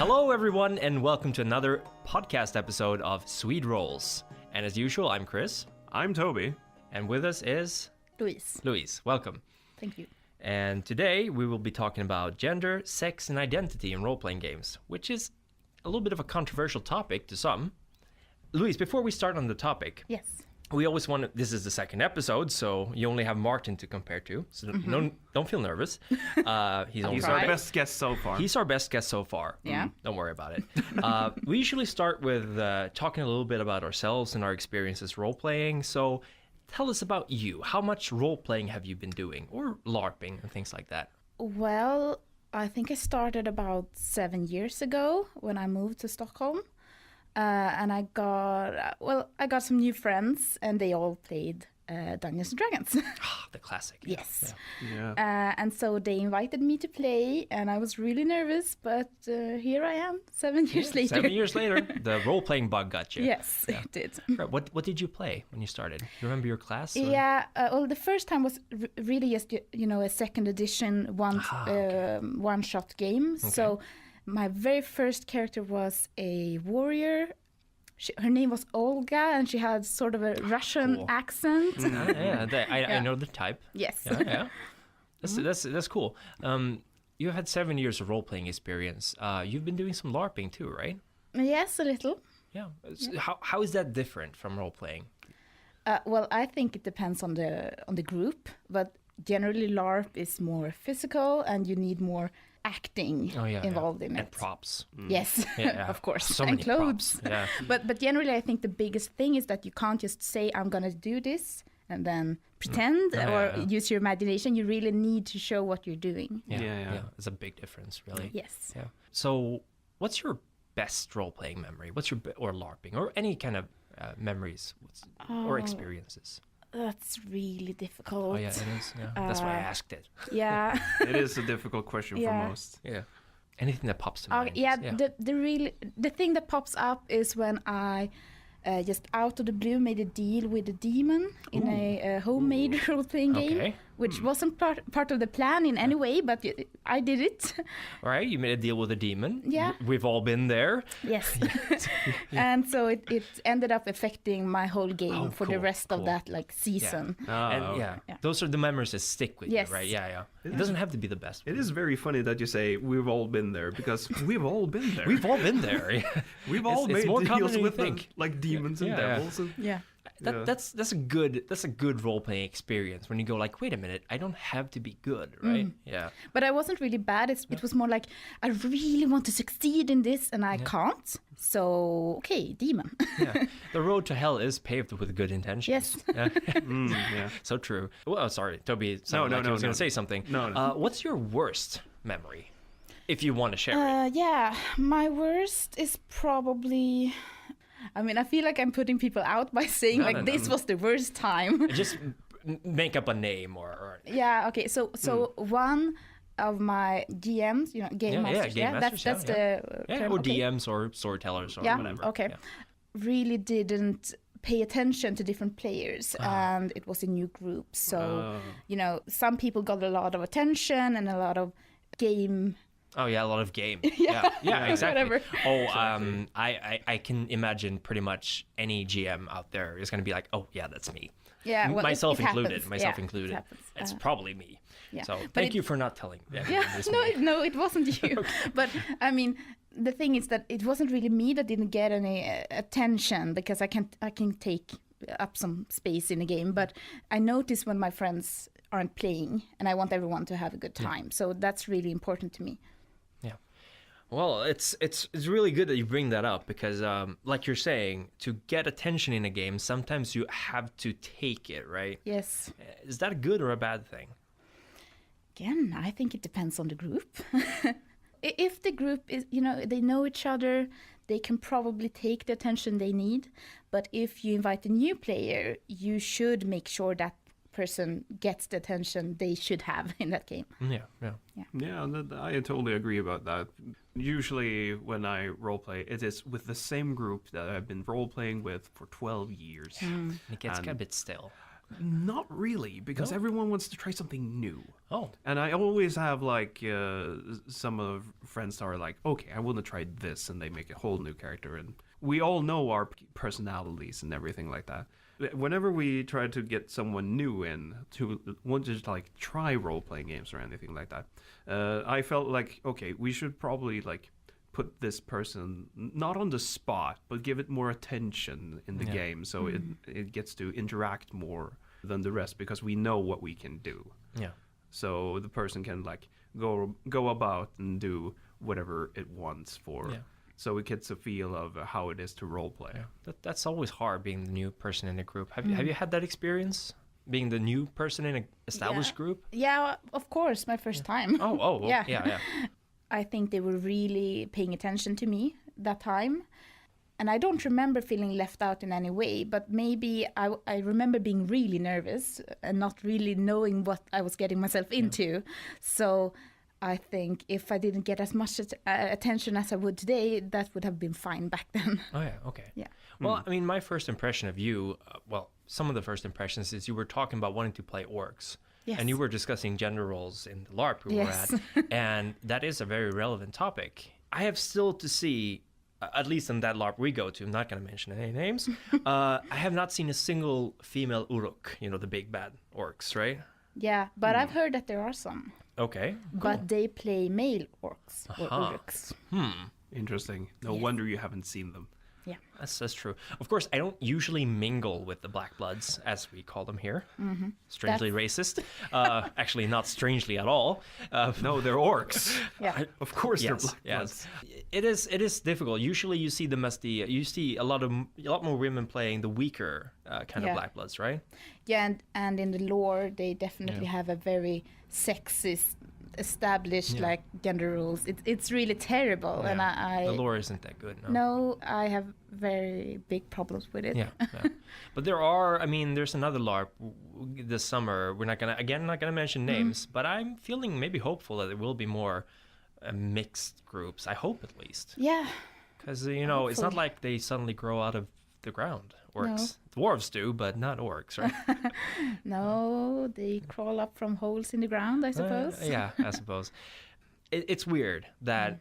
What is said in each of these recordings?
Hello, everyone, and welcome to another podcast episode of Swede Rolls. And as usual, I'm Chris. I'm Toby. And with us is... Louise. Louise, welcome. Thank you. And today we will be talking about gender, sex, and identity in role-playing games, which is a little bit of a controversial topic to some. Louise, before we start on the topic... Yes. We always want to, this is the second episode, so you only have Martin to compare to. So don't feel nervous. He's our best guest so far. He's our best guest so far. Yeah. Don't worry about it. We usually start with talking a little bit about ourselves and our experiences role-playing. So tell us about you. How much role-playing have you been doing? Or LARPing and things like that? Well, I think I started about 7 years ago when I moved to Stockholm. And I got some new friends, and they all played Dungeons and Dragons. The classic. Yes. Yeah. And so they invited me to play, and I was really nervous, but here I am, 7 years later. 7 years later, the role-playing bug got you. Yes, it did. Right. What did you play when you started? You remember your class? Or? Yeah, well, the first time was really just, a second edition one-shot game. Okay. So my very first character was a warrior. Her name was Olga, and she had sort of a Russian accent. I know the type. Yes. Yeah. That's cool. You had 7 years of role-playing experience. You've been doing some LARPing too, right? Yes, a little. Yeah. How is that different from role-playing? Well, I think it depends on the group, but generally LARP is more physical, and you need more acting involved in it. And props. Yes, of course. So and many clothes. props. Yeah. But generally, I think the biggest thing is that you can't just say, I'm going to do this, and then pretend use your imagination. You really need to show what you're doing. Yeah. It's a big difference, really. Yes. Yeah. So what's your best role-playing memory? Or LARPing, or any kind of memories or experiences? That's really difficult. Oh, yeah, it is. Yeah. That's why I asked it. Yeah. It is a difficult question for most. Yeah. Anything that pops to mind. The thing that pops up is when I just out of the blue made a deal with a demon in a homemade role-playing game, which wasn't part of the plan in any way, but I did it. All right, you made a deal with a demon. Yeah. We've all been there. Yes. And so it ended up affecting my whole game for the rest of that season. Yeah. And those are the memories that stick with you, right? Yeah. It doesn't have to be the best. It is very funny that you say we've all been there, because we've all been there. We've all been there. We've all made more deals with think. Demons and devils. That's a good role-playing experience when you go like, wait a minute, I don't have to be good, right? Yeah. But I wasn't really bad. It was more like, I really want to succeed in this, and I can't. So, okay, demon. The road to hell is paved with good intentions. Yes. So true. Well, sorry, Toby. No. I was going to say something. No. What's your worst memory, if you want to share it? My worst is probably... I feel like I'm putting people out by saying this was the worst time. Just make up a name or... Yeah, okay. So one of my GMs, game masters. That's the term. Or DMs or storytellers or whatever. Okay. Really didn't pay attention to different players, and it was a new group. So, some people got a lot of attention and a lot of game... Oh yeah, a lot of game. Yeah, exactly. Whatever. I can imagine pretty much any GM out there is going to be like, oh yeah, that's me. Yeah, well, myself it included. happens. Myself Yeah, included. It happens. It's probably me. Yeah. So thank you for not telling. No, it wasn't you. But the thing is that it wasn't really me that didn't get any attention, because I can take up some space in a game. But I notice when my friends aren't playing, and I want everyone to have a good time. So that's really important to me. Well, it's really good that you bring that up, because like you're saying, to get attention in a game, sometimes you have to take it, right? Yes. Is that a good or a bad thing? Again, I think it depends on the group. If the group is, they know each other, they can probably take the attention they need. But if you invite a new player, you should make sure that person gets the attention they should have in that game. Yeah, I totally agree about that. Usually when I roleplay, it is with the same group that I've been roleplaying with for 12 years. It gets a bit stale. Not really, because No? everyone wants to try something new. Oh, And I always have like some of friends are like, okay, I want to try this, and they make a whole new character, and we all know our personalities and everything like that. Whenever we try to get someone new in to want to like try role playing games or anything like that, I felt like okay, we should probably like put this person not on the spot, but give it more attention in the game, so it gets to interact more than the rest, because we know what we can do. yeah. So the person can like go about and do whatever it wants for. Yeah. So it gets a feel of how it is to role play. Yeah. That's always hard being the new person in a group. Have you had that experience? Being the new person in an established group? Yeah, of course, my first time. Oh, Yeah. yeah. I think they were really paying attention to me that time. And I don't remember feeling left out in any way, but maybe I remember being really nervous and not really knowing what I was getting myself into. So I think if I didn't get as much attention as I would today, that would have been fine back then. Oh, yeah, okay. Yeah. Well, I mean, my first impression of you, some of the first impressions is you were talking about wanting to play orcs. Yes. And you were discussing gender roles in the LARP we Yes. were at. And that is a very relevant topic. I have still to see, at least in that LARP we go to, I'm not going to mention any names, I have not seen a single female uruk, the big bad orcs, right? Yeah, but I've heard that there are some. Okay. But they play male orcs or Aha. uruks. Interesting. No Yes. wonder you haven't seen them. Yeah. That's true. Of course, I don't usually mingle with the Black Bloods, as we call them here. Mm-hmm. Strangely racist. Actually, not strangely at all. No, they're orcs. Yeah. Of course they're Yes, black yes. bloods. It is difficult. Usually, you see them as you see a lot more women playing the weaker kind of Yeah. Black Bloods, right? Yeah, and in the lore, they definitely have a very sexist, established like gender rules. It's really terrible, and I The lore isn't that good. No. no, I have very big problems with it. Yeah. But there's another LARP this summer. We're not gonna mention names, but I'm feeling maybe hopeful that there will be more mixed groups. I hope at least, Yeah, because it's not Hopefully. like they suddenly grow out of the ground. Orcs, dwarves do, but not orcs, right? no, they crawl up from holes in the ground, I suppose. Yeah, I suppose. It's weird that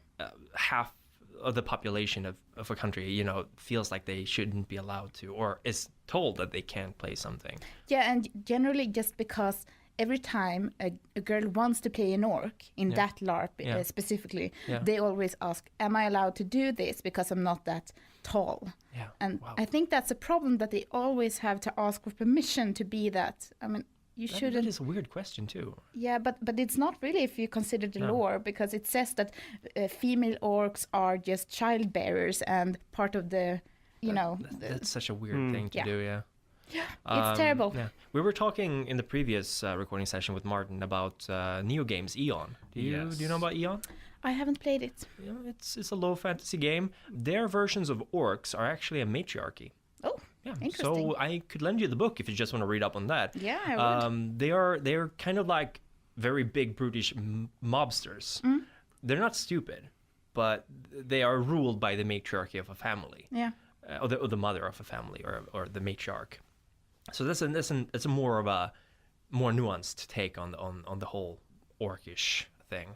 half of the population of a country, feels like they shouldn't be allowed to, or is told that they can't play something. Yeah, and generally just because every time a girl wants to play an orc in that LARP specifically, they always ask, am I allowed to do this because I'm not that tall? Yeah. And Wow. I think that's a problem, that they always have to ask for permission to be that. I mean, you shouldn't. That is a weird question too. Yeah, but it's not really if you consider the lore, because it says that female orcs are just childbearers and part of the, That's such a weird thing to do, yeah. it's terrible. Yeah. We were talking in the previous recording session with Martin about Neo Games Eon. Do you know about Eon? I haven't played it. It's a low fantasy game. Their versions of orcs are actually a matriarchy. Oh, Yeah. interesting. So I could lend you the book if you just want to read up on that. Yeah, I would. They're kind of like very big brutish mobsters. They're not stupid, but they are ruled by the matriarchy of a family. Yeah. Or the mother of a family, or the matriarch. So it's a more of a more nuanced take on the whole orcish thing.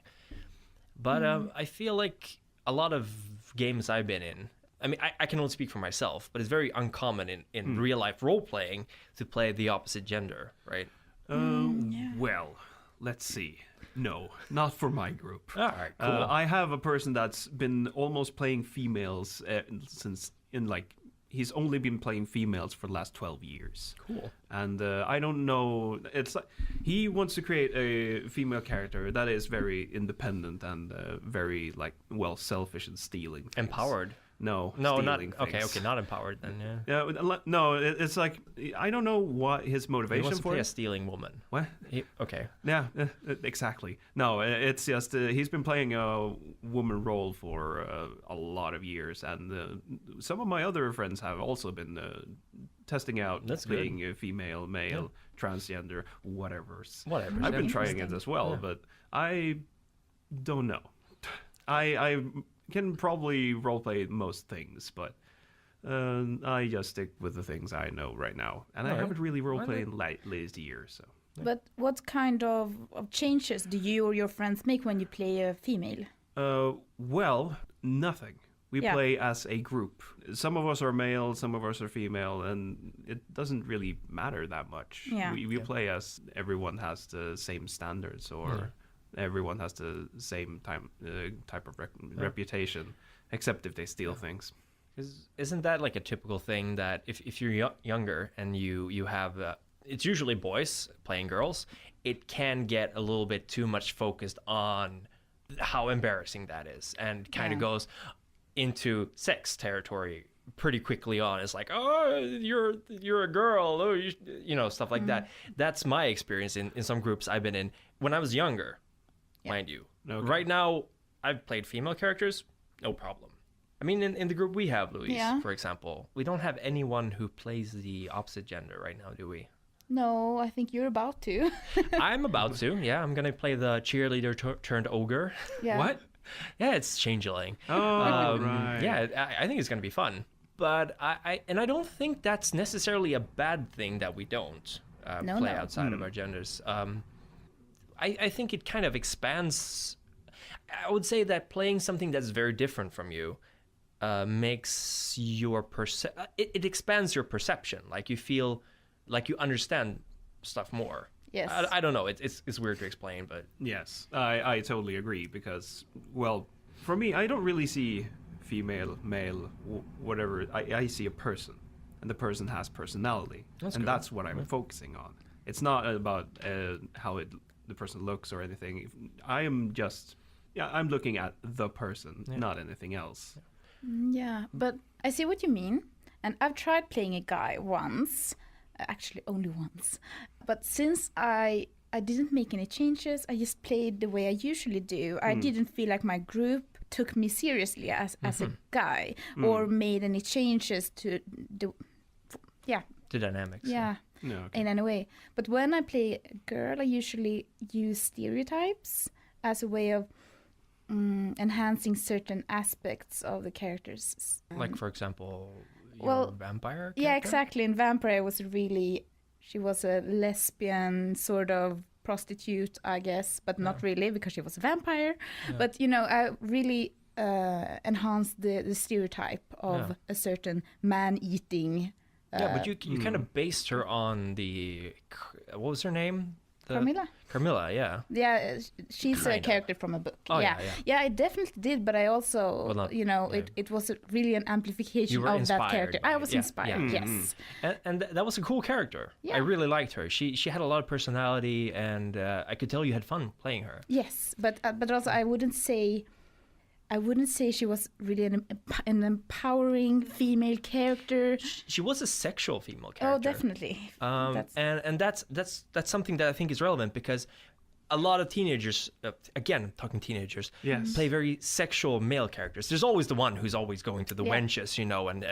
But I feel like a lot of games I've been in, I mean, I can only speak for myself, but it's very uncommon in real life role playing to play the opposite gender, right? Well, let's see. No, not for my group. All right, cool. I have a person that's been almost playing females since he's only been playing females for the last 12 years. Cool. And I don't know, it's like he wants to create a female character that is very independent and very selfish and stealing things. Empowered. No, No, not stealing okay. things. Okay, not empowered then. Yeah. Yeah, no, it's like I don't know what his He motivation wants to for play a it. stealing woman. What? Okay. Yeah, exactly. No, it's just he's been playing a woman role for a lot of years, and some of my other friends have also been testing out That's being a female, male, transgender, whatever. Whatever. I've been Yeah. trying it as well, but I don't know. I can probably roleplay most things, but I just stick with the things I know right now, and I Alright. haven't really role played in latest years. So But what kind of changes do you or your friends make when you play a female? well, nothing. We Yeah. play as a group. Some of us are male, some of us are female, and it doesn't really matter that much. Yeah. We play as everyone has the same standards, or everyone has the same type of reputation, except if they steal things. Isn't that like a typical thing that if you're younger and you have it's usually boys playing girls, it can get a little bit too much focused on how embarrassing that is, and kind of goes into sex territory pretty quickly on. It's like, oh, you're a girl, oh, you know, stuff like that. That's my experience in some groups I've been in when I was younger, mind you. Okay. Right now, I've played female characters, no problem. I mean, in the group we have, Louise, for example, we don't have anyone who plays the opposite gender right now, do we? No, I think you're about to. I'm about to, yeah. I'm going to play the cheerleader turned ogre. Yeah. What? Yeah, it's changeling. Oh, right. Yeah, I think it's going to be fun. But I don't think that's necessarily a bad thing that we don't play outside of our genders. I think it kind of expands. I would say that playing something that's very different from you makes your it expands your perception. Like you feel like you understand stuff more. Yes. I don't know. It's weird to explain, but Yes, I totally agree because, well, for me, I don't really see female, male, whatever. I see a person, and the person has personality, that's what I'm focusing on. It's not about how the person looks or anything. I'm looking at the person, not anything else. Yeah, but I see what you mean. And I've tried playing a guy once, actually only once. But since I didn't make any changes, I just played the way I usually do. I didn't feel like my group took me seriously as a guy or made any changes to the dynamics. Yeah. No, okay. In any way. But when I play a girl, I usually use stereotypes as a way of enhancing certain aspects of the characters. Like, for example, your Well, vampire Yeah, character? exactly. In Vampire, she was a lesbian sort of prostitute, I guess, but not really because she was a vampire. Yeah. But, I really enhanced the stereotype of a certain man-eating. But you kind of based her on what was her name? Carmilla? Carmilla, yeah. Yeah, she's a Kind of. character from a book. Oh, yeah. yeah. Yeah, I definitely did, but I also, Well, not- it was really an amplification You were of that inspired character. by I it. was Yeah, inspired, yeah. yes. And that was a cool character. Yeah. I really liked her. She had a lot of personality, and I could tell you had fun playing her. Yes, but also I wouldn't say she was really an empowering female character. She was a sexual female character. Oh, definitely. And that's something that I think is relevant because a lot of teenagers, again, talking teenagers, Yes. play very sexual male characters. There's always the one who's always going to the Yeah. wenches,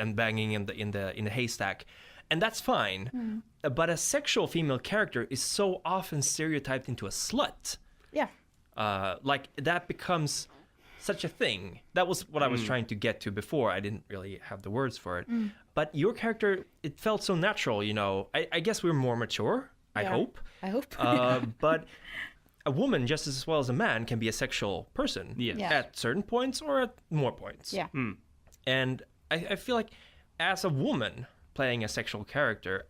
and banging in the haystack, and that's fine. But a sexual female character is so often stereotyped into a slut. Yeah. Like that becomes such a thing. That was what I was trying to get to before. I didn't really have the words for it. But your character, it felt so natural, I guess we're more mature, I Yeah. hope. I hope. But a woman, just as well as a man, can be a sexual person Yes. Yeah. at certain points or at more points. Yeah. And I feel like as a woman playing a sexual character,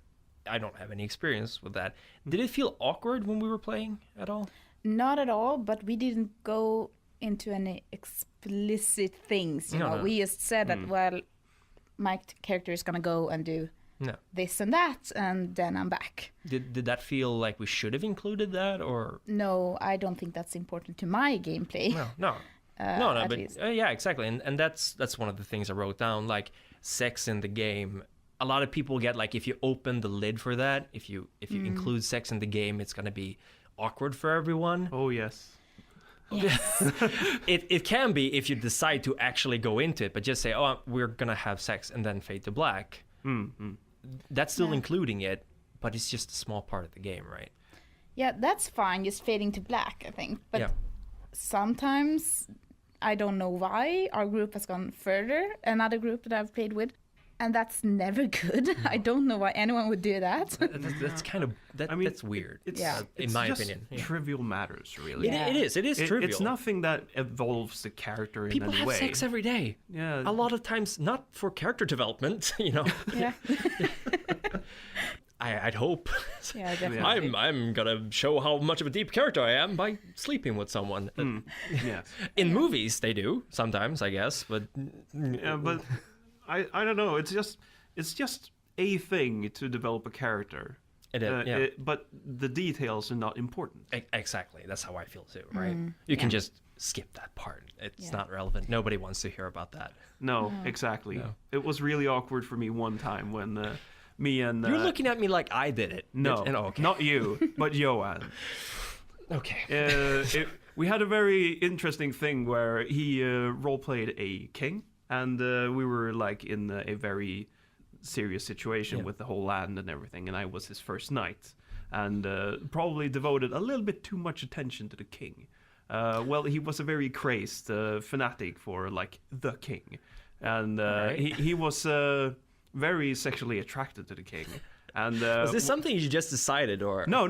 I don't have any experience with that. Did it feel awkward when we were playing at all? Not at all, but we didn't go into any explicit things. No. We just said that, well, my character is going to go and do No. this and that, and then I'm back. Did that feel like we should have included that, or No, I don't think that's important to my gameplay. no? at But least. yeah, exactly, and that's one of the things I wrote down. Like sex in the game, a lot of people get like if you open the lid for that, if you include sex in the game, it's gonna be awkward for everyone. Oh, yes. It can be if you decide to actually go into it, but just say, oh, we're gonna have sex and then fade to black. That's still including it, but it's just a small part of the game, right? Yeah, that's fine, just fading to black, I think. But Yeah. sometimes, I don't know why, our group has gone further. Another group that I've played with, And that's never good. I don't know why anyone would do that. That's kind of that's weird. It's, in my just opinion. Yeah. trivial matters, really. Yeah. It is trivial. It's nothing that evolves the character People in any have way. sex every day. Yeah. A lot of times, not for character development, Yeah. I'd hope. Yeah, definitely. I'm gonna show how much of a deep character I am by sleeping with someone. Yes. In movies, they do sometimes, I guess, but Yeah, but I don't know. It's just a thing to develop a character. But the details are not important. Exactly. That's how I feel too, right? You can just skip that part. It's not relevant. Nobody wants to hear about that. No, exactly. No. It was really awkward for me one time when me and You're looking at me like I did it. no, Okay. not you, but Johan. Okay. We had a very interesting thing where he role-played a king, and we were like in a very serious situation with the whole land and everything, and I was his first knight, and probably devoted a little bit too much attention to the king. Well, he was a very crazed fanatic for like the king, and he was very sexually attracted to the king. And Was this something you just decided, or no?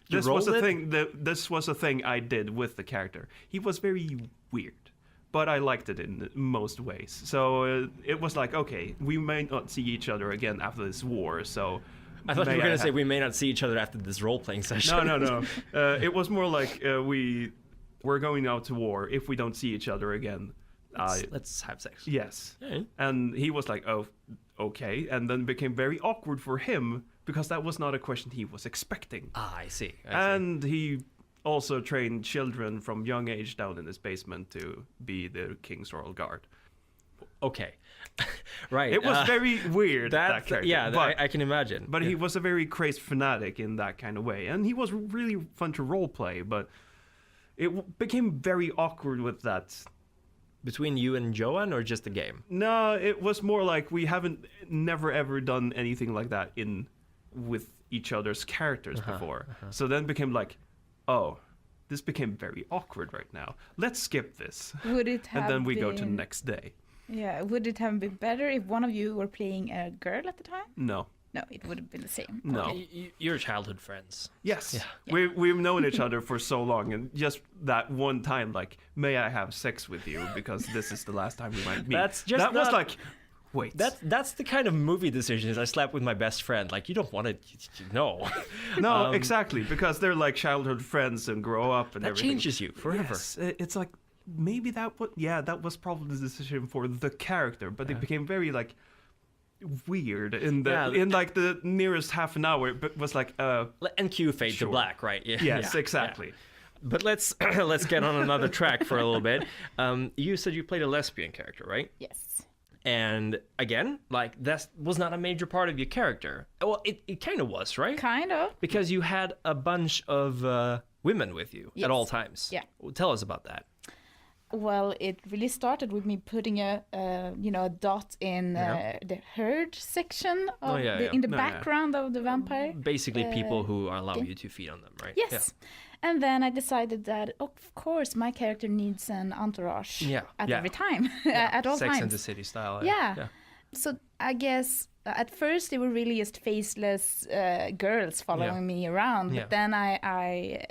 You This was rolled a it? thing. This was a thing I did with the character. He was very weird, but I liked it in most ways. So it was like, okay, we may not see each other again after this war. So I thought you may were gonna say have- we may not see each other after this role playing session. No. It was more like we're going out to war. If we don't see each other again, Let's have sex. yes. Yeah. And he was like, oh, okay. And then it became very awkward for him because that was not a question he was expecting. I see. And he also trained children from young age down in his basement to be the king's royal guard. Okay. Right. It was very weird, that that character. yeah, but, I can imagine. but Yeah. he was a very crazed fanatic in that kind of way. And he was really fun to roleplay, but it became very awkward with that. Between you and Johan, or just the game? No, it was more like we haven't never ever done anything like that with each other's characters before. So then it became like, oh, this became very awkward right now. Let's skip this. Would it have And then we go to the been- next day. Yeah, would it have been better if one of you were playing a girl at the time? No. No, it would have been the same. No. You're childhood friends. Yes. Yeah. We've known each other for so long, and just that one time, like, may I have sex with you because this is the last time we might meet. That's just that was not- like, wait. That's the kind of movie decisions I slept with my best friend. Like, you don't want to. No. No, exactly, because they're like childhood friends and grow up and That everything. changes you forever. Yes, it's like maybe that was probably the decision for the character, but it became very like weird in like the nearest half an hour. But was like And cue fade Sure. to black, right? Yeah. yes, yeah, exactly. yeah. But let's get on another track for a little bit. You said you played a lesbian character, right? Yes. And again, like that was not a major part of your character. Well, it kind of was, right? Kind of. Because you had a bunch of women with you Yes. at all times. Yeah. Well, tell us about that. Well, it really started with me putting a dot in the herd section of in the No, yeah. background of the vampire. Basically, people who allow you to feed on them, right? Yes. And then I decided that, of course, my character needs an entourage at every time, at all Sex times. and the City style. Yeah. So I guess at first they were really just faceless girls following me around. Yeah. But then I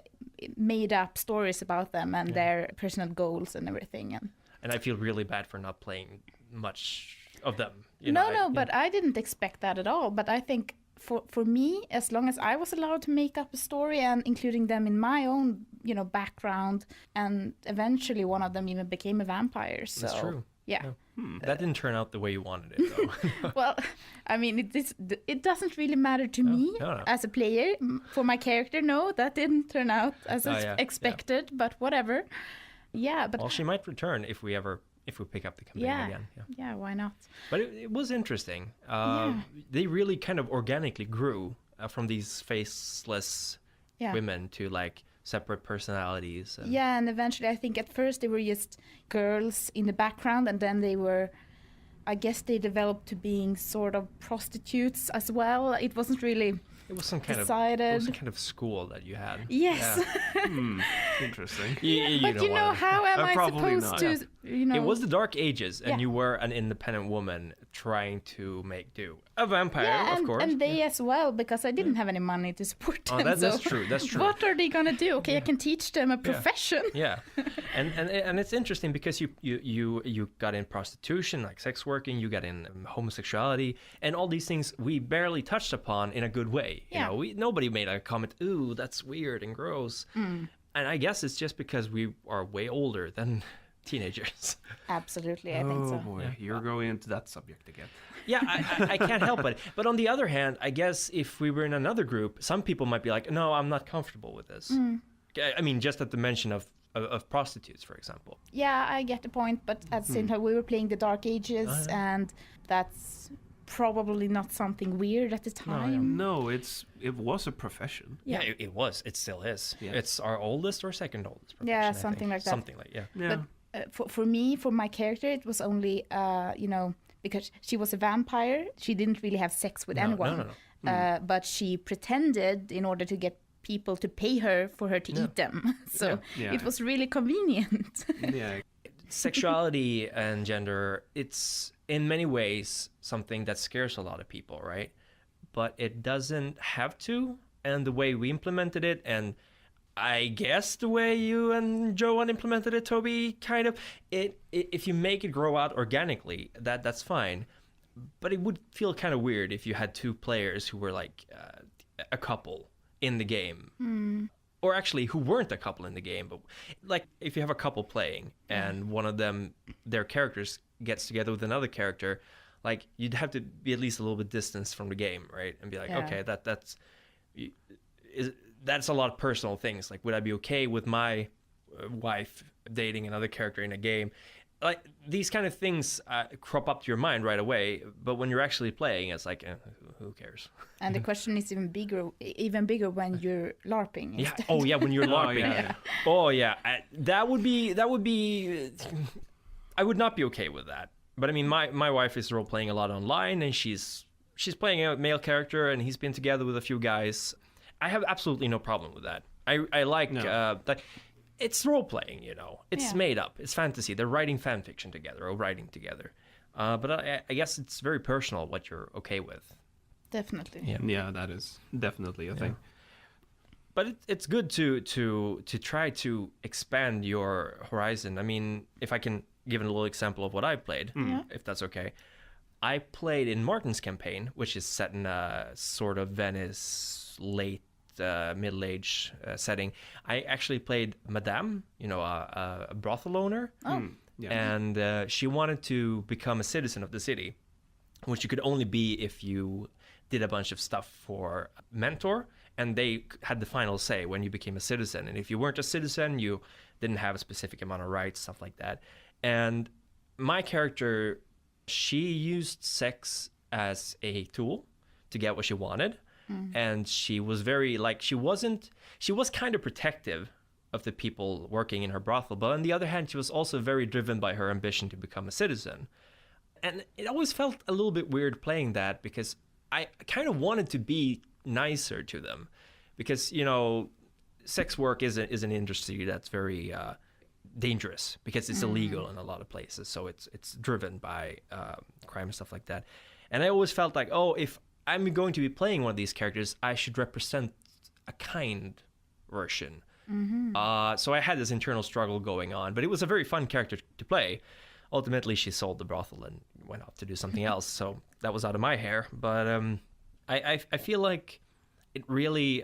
made up stories about them and their personal goals and everything. And I feel really bad for not playing much of them. But I didn't expect that at all. But I think for me, as long as I was allowed to make up a story and including them in my own, background, and eventually one of them even became a vampire. So, That's true. Yeah. That didn't turn out the way you wanted it, though. Well, I mean, it doesn't really matter to me no. as a player. For my character, no, that didn't turn out as yeah. expected, but whatever. Yeah, but Well, she might return if we pick up the campaign again. Yeah, why not? But it was interesting. They really kind of organically grew from these faceless women to like separate personalities. And... Yeah, and eventually I think at first they were just girls in the background, and then I guess they developed to being sort of prostitutes as well. It wasn't really It was some kind decided. of some kind of school that you had. Yes. Yeah. Interesting. But don't how am I Probably supposed not. to You know, It was the Dark Ages, and Yeah. you were an independent woman trying to make do. A vampire, yeah, of course. and they as well, because I didn't have any money to support them. Oh, that's so true. That's true. What are they gonna do? Okay, I can teach them a profession. Yeah, and it's interesting because you got in prostitution, like sex working, you got in homosexuality, and all these things we barely touched upon in a good way. You Yeah. know, nobody made a comment, "Ooh, that's weird and gross." And I guess it's just because we are way older than teenagers. Absolutely, I think Oh so. boy, you're going into that subject again. Yeah, I can't help it. But on the other hand, I guess if we were in another group, some people might be like, "No, I'm not comfortable with this." I mean, just at the mention of prostitutes, for example. Yeah, I get the point, but at the same time, we were playing the Dark Ages, and that's probably not something weird at the time. No, it was a profession. Yeah, it was. It still is. Yeah. It's our oldest or second oldest profession. Yeah, I something think. like that. Something like Yeah. But for me, for my character, it was only, you know, because she was a vampire, she didn't really have sex with anyone. No. But she pretended in order to get people to pay her for her to eat them. So Yeah. it was really convenient. Yeah. Sexuality and gender, it's in many ways something that scares a lot of people, right? But it doesn't have to. And the way we implemented it, and I guess the way you and Joanne implemented it, Toby, kind of, if you make it grow out organically, that's fine. But it would feel kind of weird if you had two players who were like a couple in the game. Or actually who weren't a couple in the game, but like if you have a couple playing and one of them, their characters gets together with another character, like you'd have to be at least a little bit distanced from the game, right? And be like, Yeah. okay, that's a lot of personal things. Like, would I be okay with my wife dating another character in a game? Like these kind of things crop up to your mind right away, but when you're actually playing, it's like, who cares? And the question is even bigger when you're LARPing. Yeah. instead. Oh, yeah. When you're LARPing. yeah. Oh, yeah. That would be. I would not be okay with that. But I mean, my wife is role playing a lot online, and she's playing a male character, and he's been together with a few guys. I have absolutely no problem with that. I like that. It's role playing, you know. It's Yeah. made up. It's fantasy. They're writing fan fiction together or writing together. But I guess it's very personal what you're okay with. Definitely. Yeah. Yeah, that is definitely a thing. But it's good to try to expand your horizon. I mean, if I can give a little example of what I played, if that's okay. I played in Martin's campaign, which is set in a sort of Venice late middle-age setting. I actually played Madame, you know, a brothel owner. Yeah. And she wanted to become a citizen of the city, which you could only be if you did a bunch of stuff for Mentor, and they had the final say when you became a citizen. And if you weren't a citizen, you didn't have a specific amount of rights, stuff like that. And my character, she used sex as a tool to get what she wanted. And she was very, like, she was kind of protective of the people working in her brothel. But on the other hand, she was also very driven by her ambition to become a citizen. And it always felt a little bit weird playing that, because I kind of wanted to be nicer to them, because, you know, sex work is an industry that's very dangerous, because it's illegal in a lot of places. So it's driven by crime and stuff like that. And I always felt like, oh, if I'm going to be playing one of these characters, I should represent a kind version. So I had this internal struggle going on, but it was a very fun character to play. Ultimately, she sold the brothel and went off to do something else, so that was out of my hair. But I feel like it really,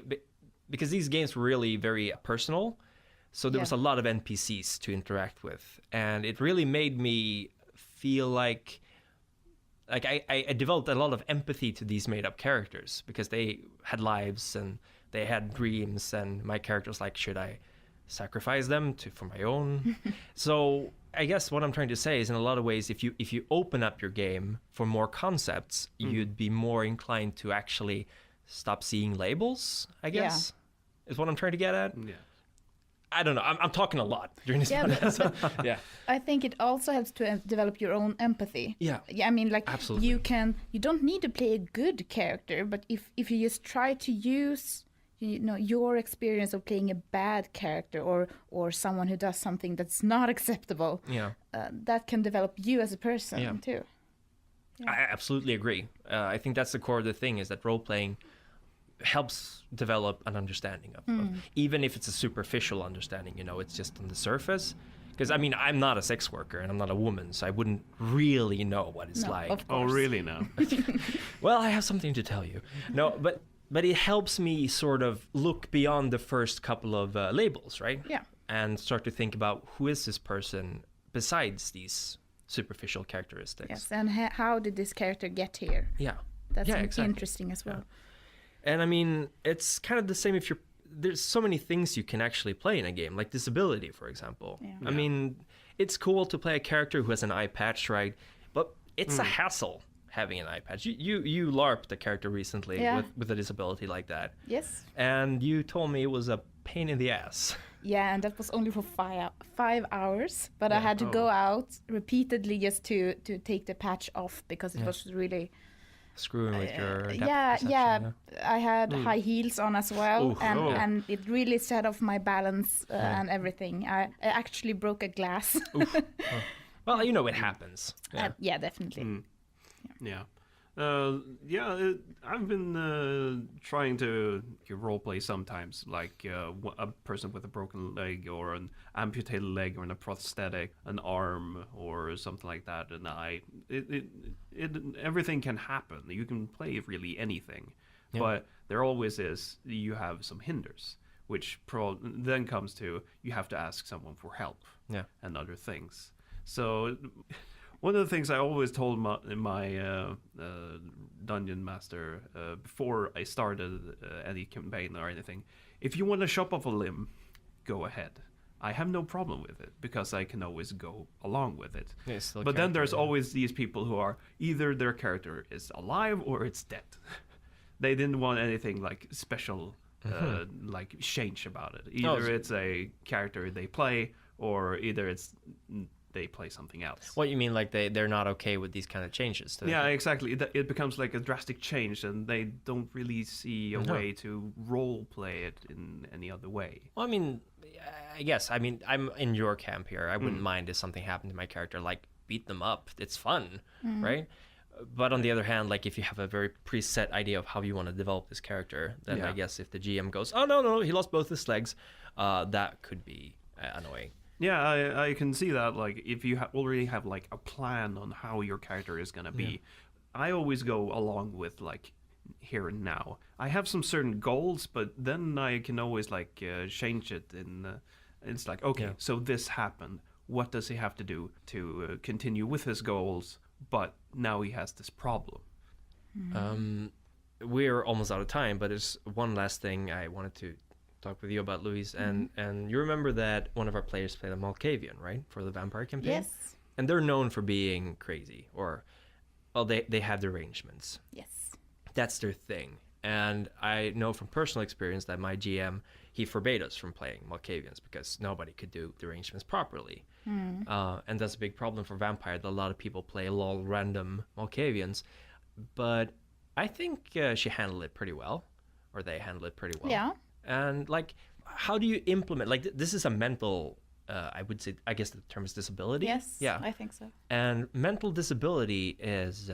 because these games were really very personal, so there was a lot of NPCs to interact with, and it really made me feel like I developed a lot of empathy to these made-up characters, because they had lives and they had dreams, and my character was like, should I sacrifice them for my own? So I guess what I'm trying to say is, in a lot of ways, if you open up your game for more concepts, you'd be more inclined to actually stop seeing labels, I guess, is what I'm trying to get at. Yeah. I don't know. I'm talking a lot during this podcast. Yeah. I think it also helps to develop your own empathy. Yeah. Yeah, I mean, like, Absolutely. you don't need to play a good character, but if you just try to use your experience of playing a bad character or someone who does something that's not acceptable, that can develop you as a person too. I absolutely agree. I think that's the core of the thing, is that role-playing helps develop an understanding of even if it's a superficial understanding, it's just on the surface. Because, I mean, I'm not a sex worker and I'm not a woman, so I wouldn't really know what it's like. Of Oh, course. really now? Well, I have something to tell you. No, but it helps me sort of look beyond the first couple of labels, right? Yeah. And start to think about, who is this person besides these superficial characteristics? Yes, and how did this character get here? Yeah. That's exactly. interesting as well. And I mean, it's kind of the same if there's so many things you can actually play in a game, like disability, for example. Yeah. I mean, it's cool to play a character who has an eye patch, right? But it's a hassle having an eye patch. You LARPed a character recently with a disability like that. Yes. And you told me it was a pain in the ass. Yeah, and that was only for 5 hours, but I had to go out repeatedly just to take the patch off because it was really Screwing with your depth yeah. perception, I had high heels on as well, Oof. and it really set off my balance and everything. I actually broke a glass. Well, it happens. Yeah, definitely. Yeah. I've been trying to roleplay sometimes, like a person with a broken leg or an amputated leg or a prosthetic, an arm or something like that, an eye. Everything can happen. You can play really anything, but there always is. You have some hinders, which then comes to you have to ask someone for help and other things. So. One of the things I always told my dungeon master before I started any campaign or anything, if you want to chop off a limb, go ahead. I have no problem with it because I can always go along with it. But then there's always these people who are either their character is alive or it's dead. They didn't want anything like special, like change about it. Either it's a character they play or either it's they play something else. What you mean, like they're not okay with these kind of changes? Yeah, exactly. It becomes like a drastic change, and they don't really see a way to role play it in any other way. Well, I mean, I guess. I mean, I'm in your camp here. I wouldn't mind if something happened to my character, like beat them up. It's fun, right? But on the other hand, like if you have a very preset idea of how you want to develop this character, then I guess if the GM goes, oh, no, he lost both his legs, that could be annoying. Yeah, I can see that. Like, if you already have like a plan on how your character is gonna be, I always go along with like here and now. I have some certain goals, but then I can always like change it. It's like, okay, so this happened. What does he have to do to continue with his goals? But now he has this problem. We're almost out of time, but there's one last thing I wanted to talk with you about, Louise, and you remember that one of our players played a Malkavian, right, for the vampire campaign? Yes. And they're known for being crazy, or, well, they have derangements. Yes. That's their thing. And I know from personal experience that my GM, he forbade us from playing Malkavians because nobody could do derangements properly. And that's a big problem for vampire, that a lot of people play lol random Malkavians. But I think she handled it pretty well, or they handled it pretty well. Yeah. And like, how do you implement, like this is a mental, I would say, I guess the term is disability. Yes. Yeah. I think so. And mental disability is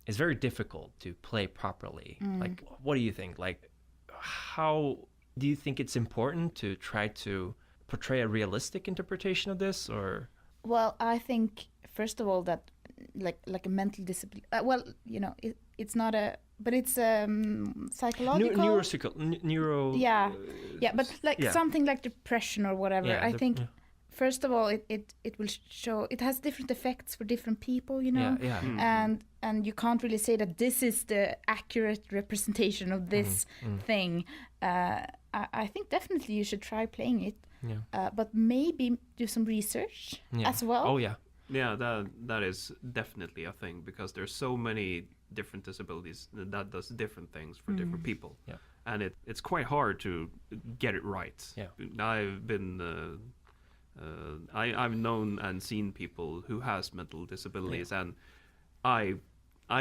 very difficult to play properly. Like, what do you think? Like, how do you think it's important to try to portray a realistic interpretation of this, or? Well, I think first of all that like a mental disability. Well, it's not a, but it's psychological. Neuro. Yeah, but like something like depression or whatever. Yeah, I think first of all, it will show. It has different effects for different people, and you can't really say that this is the accurate representation of this thing. I think definitely you should try playing it, but maybe do some research as well. Oh yeah. Yeah, that is definitely a thing, because there's so many different disabilities that does different things for different people. Yeah. And it's quite hard to get it right. Yeah. I've been I've known and seen people who has mental disabilities, and I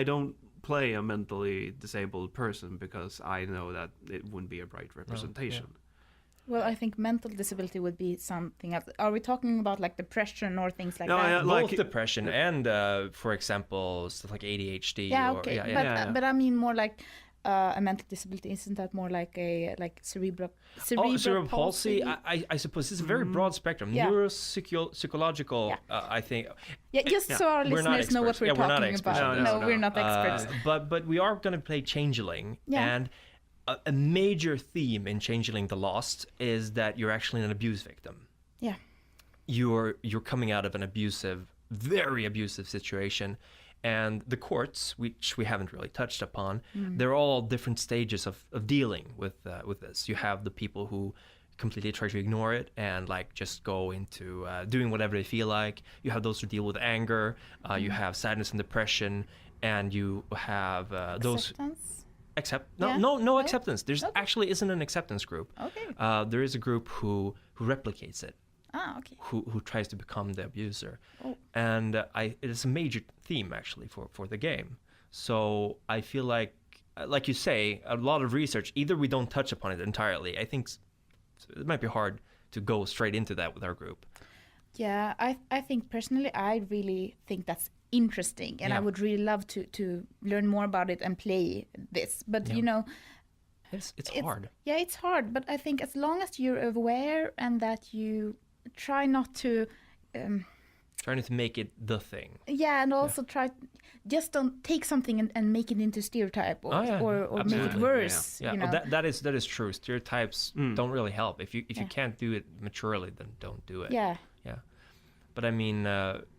don't play a mentally disabled person because I know that it wouldn't be a right representation. Well, I think mental disability would be something else. Are we talking about like depression or things like No, that? yeah, Both like- depression and, for example, stuff like ADHD. Yeah, or, okay. yeah. But I mean more like a mental disability. Isn't that more like a cerebral palsy. I suppose it's a very broad spectrum. Yeah. Neuropsychological, I think. Yeah, just so our We're not listeners know what experts. we're Yeah, we're not talking experts about. on this. No, we're not experts. But we are going to play Changeling, Yeah. and a major theme in Changeling: The Lost is that you're actually an abuse victim. Yeah. You're coming out of an very abusive situation, and the courts, which we haven't really touched upon, they're all different stages of dealing with this. You have the people who completely try to ignore it and like just go into doing whatever they feel like. You have those who deal with anger. You have sadness and depression, and you have those Acceptance? no acceptance. There's actually isn't an acceptance group. Okay. There is a group who replicates it. Okay. Who tries to become the abuser. Oh. And it is a major theme actually for the game. So I feel like you say, a lot of research, either we don't touch upon it entirely. I think it might be hard to go straight into that with our group. Yeah, I think personally, I really think that's interesting, and I Yeah. would really love to learn more about it and play this. But you know, It's hard. Yeah, it's hard. But I think as long as you're aware and that you try not to, Trying to make it the thing. and also just don't take something and make it into stereotype or make it Absolutely. worse. Yeah, You know? that is true. Stereotypes don't really help. If you can't do it maturely, then don't do it. Yeah. But I mean,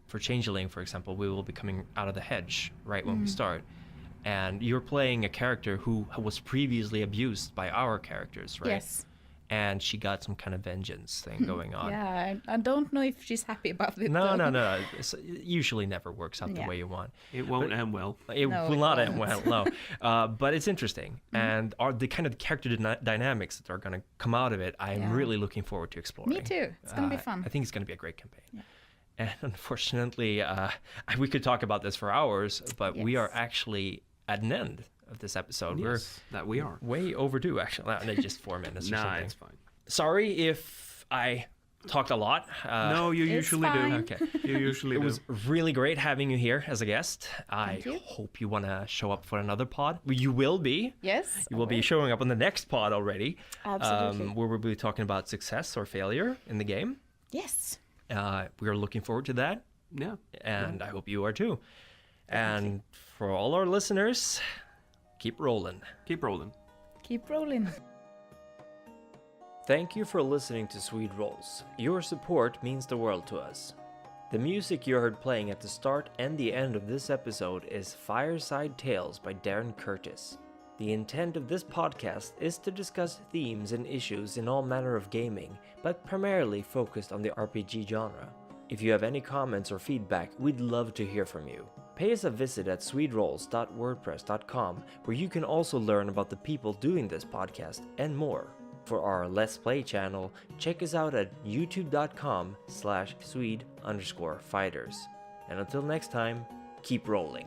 for Changeling, for example, we will be coming out of the hedge right when we start. And you're playing a character who was previously abused by our characters, right? Yes. And she got some kind of vengeance thing going on. Yeah, I don't know if she's happy about it. No. though. It usually never works out the Yeah. way you want. It won't end well. It No, will it not end won't. well, no. But it's interesting. And the kind of character dynamics that are going to come out of it, I'm Yeah. really looking forward to exploring. Me too. It's gonna be fun. I think it's going to be a great campaign. And unfortunately, we could talk about this for hours, but we are Yes. actually at an end of this episode. Yes, that we are. We're way overdue, actually. No, just 4 minutes or Nah, something. it's fine. Sorry if I talked a lot. No, you It's usually fine. do. Okay. You usually It do. was really great having you here as a guest. Thank you. Hope you want to show up for another pod. You will be. Yes. You will be showing up on the next pod already. Absolutely. Where we'll be talking about success or failure in the game. Yes. We are looking forward to that. Yeah. And I hope you are too. And for all our listeners, keep rolling. Keep rolling. Keep rolling. Thank you for listening to Swede Rolls. Your support means the world to us. The music you heard playing at the start and the end of this episode is Fireside Tales by Darren Curtis. The intent of this podcast is to discuss themes and issues in all manner of gaming, but primarily focused on the RPG genre. If you have any comments or feedback, we'd love to hear from you. Pay us a visit at swederolls.wordpress.com, where you can also learn about the people doing this podcast and more. For our Let's Play channel, check us out at youtube.com/Swede_Fighters. And until next time, keep rolling.